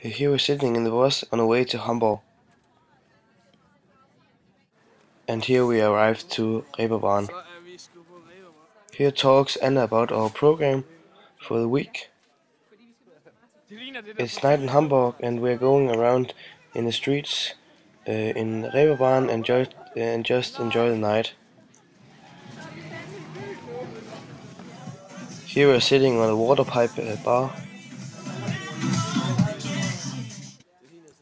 Here we're sitting in the bus on the way to Hamburg. And here we arrived to Reeperbahn. Here talks Anna about our program for the week. It's night in Hamburg and we're going around in the streets in Reeperbahn and just enjoy the night. Here we're sitting on a water pipe bar.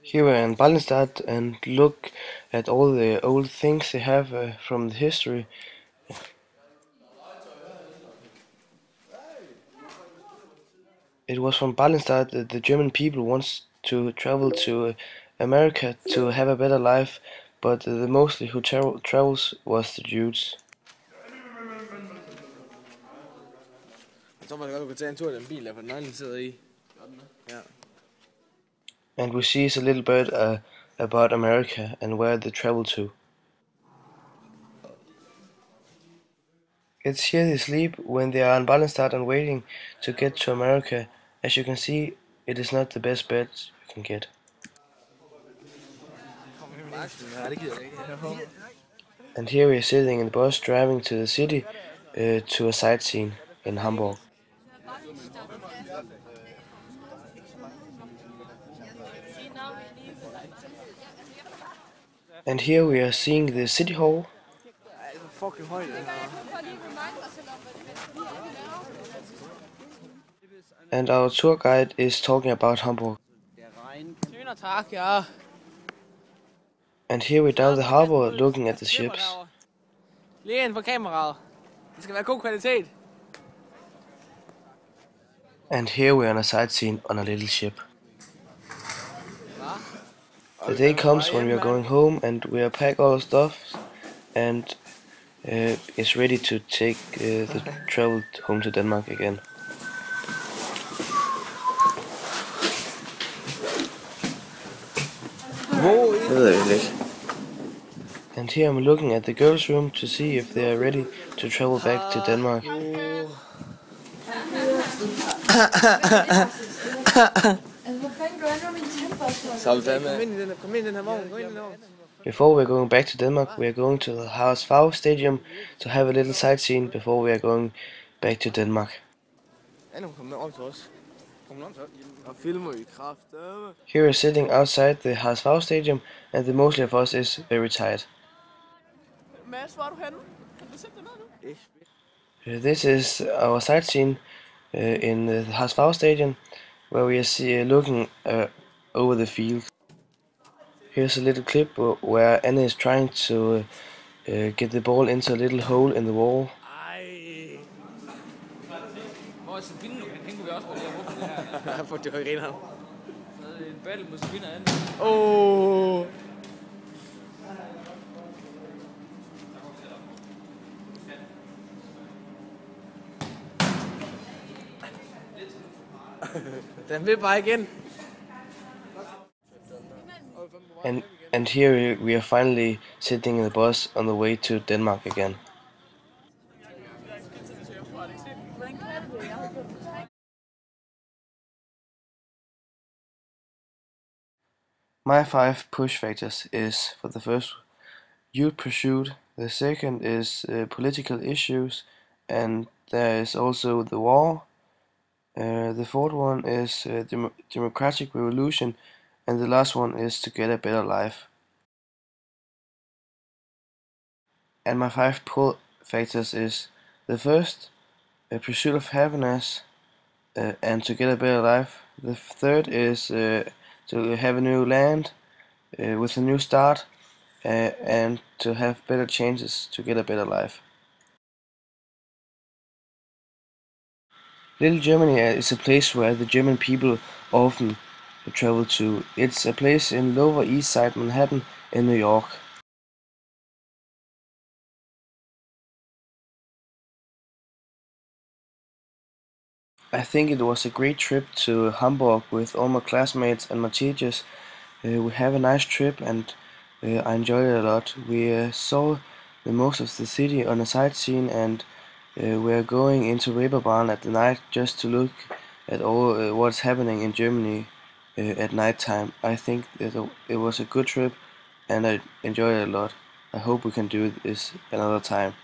Here we're in Ballenstadt and look at all the old things they have from the history. It was from Ballenstadt that the German people wants to travel to America to have a better life, but the mostly who travels was the Jews. And we see a little bit about America and where they travel to. It's here they sleep when they are in Ballenstadt and waiting to get to America. As you can see, it is not the best bed you can get. And here we are sitting in the bus driving to the city to a sightseeing in Hamburg. And here we are seeing the city hall. And our tour guide is talking about Hamburg. And here we're down the harbor looking at the ships. And here we're on a sightseeing on a little ship. The day comes when we are going home and we are pack all our stuff and is ready to take the travel home to Denmark again. And here I'm looking at the girls' room to see if they are ready to travel back to Denmark. Before we're going back to Denmark, we are going to the Haraldsvag Stadium to have a little sightseeing before we are going back to Denmark. Here we're sitting outside the Haraldsvag Stadium and the mostly of us is very tired. This is our sightseeing in the Haraldsvag Stadium, where we are looking over the field. Here's a little clip where Anna is trying to get the ball into a little hole in the wall. Oh! Den vil bare igen. And here we are finally sitting in the bus on the way to Denmark again. My 5 push factors is, for the first, youth pursuit, the second is political issues, and there is also the war. The fourth one is democratic revolution, and the last one is to get a better life. And my 5 pull factors is, the first, a pursuit of happiness and to get a better life. The third is to have a new land with a new start and to have better chances to get a better life. Little Germany is a place where the German people often travel to. It's a place in Lower East Side Manhattan in New York. I think it was a great trip to Hamburg with all my classmates and my teachers. We have a nice trip and I enjoyed it a lot. We saw the most of the city on a sightseeing and we are going into Reeperbahn at the night just to look at all what's happening in Germany at night time. I think it was a good trip and I enjoyed it a lot. I hope we can do this another time.